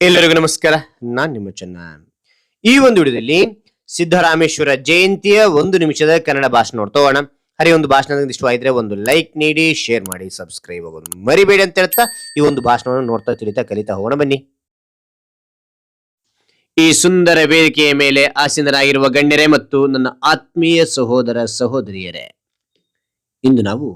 ಎಲ್ಲರಿಗೂ ನಮಸ್ಕಾರ. ನಾನ್ ನಿಮ್ಮ ಚೆನ್ನ. ಈ ಒಂದು ವಿಡಿಯೋದಲ್ಲಿ ಸಿದ್ದರಾಮೇಶ್ವರ ಜಯಂತಿಯ 1 ನಿಮಿಷದ ಕನ್ನಡ ಭಾಷಣ ನೋಡ್ತೋಣ. ಹರಿ ಒಂದು ಭಾಷಣ ಇಷ್ಟವಾಯಿದ್ರೆ ಒಂದು ಲೈಕ್ ನೀಡಿ, ಶೇರ್ ಮಾಡಿ, ಸಬ್ಸ್ಕ್ರೈಬ್ ಆಗೋದು ಮರಿಬೇಡಿ ಅಂತ ಹೇಳ್ತಾ ಈ ಒಂದು ಭಾಷಣವನ್ನು ನೋಡ್ತಾ ತಿಳಿತಾ ಕಲಿತಾ ಹೋಗೋಣ ಬನ್ನಿ. ಈ ಸುಂದರ ವೇದಿಕೆಯ ಮೇಲೆ ಆಸೀನರಾಗಿರುವ ಗಣ್ಯರೇ ಮತ್ತು ನನ್ನ ಆತ್ಮೀಯ ಸಹೋದರ ಸಹೋದರಿಯರೇ, ಇಂದು ನಾವು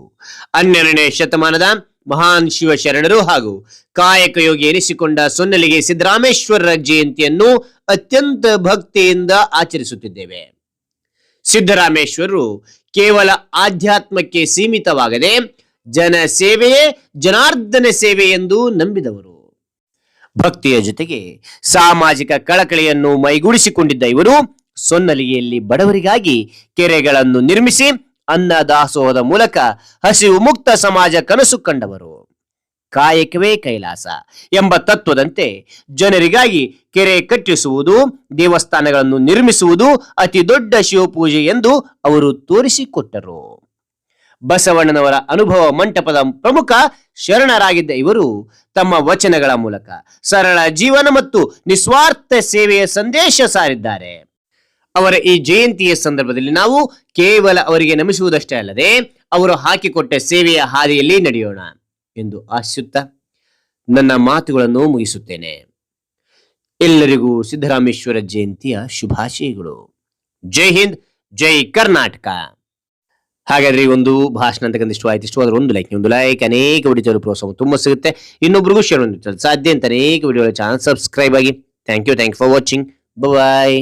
12ನೇ ಶತಮಾನದ ಮಹಾನ್ ಶಿವಶರಣರು ಹಾಗೂ ಕಾಯಕ ಯೋಗಿ ಎನಿಸಿಕೊಂಡ ಸೊನ್ನಲಿಗೆ ಸಿದ್ದರಾಮೇಶ್ವರರ ಜಯಂತಿಯನ್ನು ಅತ್ಯಂತ ಭಕ್ತಿಯಿಂದ ಆಚರಿಸುತ್ತಿದ್ದೇವೆ. ಸಿದ್ದರಾಮೇಶ್ವರರು ಕೇವಲ ಆಧ್ಯಾತ್ಮಕ್ಕೆ ಸೀಮಿತವಾಗದೆ ಜನ ಸೇವೆಯೇ ಜನಾರ್ದನ ಸೇವೆ ಎಂದು ನಂಬಿದವರು. ಭಕ್ತಿಯ ಜೊತೆಗೆ ಸಾಮಾಜಿಕ ಕಳಕಳಿಯನ್ನು ಮೈಗೂಡಿಸಿಕೊಂಡಿದ್ದ ಇವರು ಸೊನ್ನಲಿಗೆಯಲ್ಲಿ ಬಡವರಿಗಾಗಿ ಕೆರೆಗಳನ್ನು ನಿರ್ಮಿಸಿ ಅನ್ನದಾಸೋಹದ ಮೂಲಕ ಹಸಿವು ಮುಕ್ತ ಸಮಾಜ ಕನಸು ಕಂಡವರು. ಕಾಯಕವೇ ಕೈಲಾಸ ಎಂಬ ತತ್ವದಂತೆ ಜನರಿಗಾಗಿ ಕೆರೆ ಕಟ್ಟಿಸುವುದು, ದೇವಸ್ಥಾನಗಳನ್ನು ನಿರ್ಮಿಸುವುದು ಅತಿ ದೊಡ್ಡ ಶಿವಪೂಜೆ ಎಂದು ಅವರು ತೋರಿಸಿಕೊಟ್ಟರು. ಬಸವಣ್ಣನವರ ಅನುಭವ ಮಂಟಪದ ಪ್ರಮುಖ ಶರಣರಾಗಿದ್ದ ಇವರು ತಮ್ಮ ವಚನಗಳ ಮೂಲಕ ಸರಳ ಜೀವನ ಮತ್ತು ನಿಸ್ವಾರ್ಥ ಸೇವೆಯ ಸಂದೇಶ ಸಾರಿದ್ದಾರೆ. ಅವರ ಈ ಜಯಂತಿಯ ಸಂದರ್ಭದಲ್ಲಿ ನಾವು ಕೇವಲ ಅವರಿಗೆ ನಮಿಸುವುದಷ್ಟೇ ಅಲ್ಲದೆ ಅವರು ಹಾಕಿಕೊಟ್ಟ ಸೇವೆಯ ಹಾದಿಯಲ್ಲಿ ನಡೆಯೋಣ ಎಂದು ಆಶಿಸುತ್ತಾ ನನ್ನ ಮಾತುಗಳನ್ನು ಮುಗಿಸುತ್ತೇನೆ. ಎಲ್ಲರಿಗೂ ಸಿದ್ದರಾಮೇಶ್ವರ ಜಯಂತಿಯ ಶುಭಾಶಯಗಳು. ಜೈ ಹಿಂದ್, ಜೈ ಕರ್ನಾಟಕ. ಹಾಗಾದ್ರೆ ಈ ಒಂದು ಭಾಷಣ ಅಂತಕ್ಕಂಥ ಇಷ್ಟವಾದ್ರೆ ಒಂದು ಲೈಕ್, ಅನೇಕ ವಿಡಿಯೋಗಳು ಪ್ರೋತ್ಸಾಹ ತುಂಬಾ ಸಿಗುತ್ತೆ. ಇನ್ನೊಬ್ರಿಗೂ ಶೇರ್ ಸಾಧ್ಯ ಅಂತ ಅನೇಕ ವಿಡಿಯೋಗಳ ಚಾನಲ್ ಸಬ್ಸ್ಕ್ರೈಬ್ ಆಗಿ. Thank you for watching. Bye.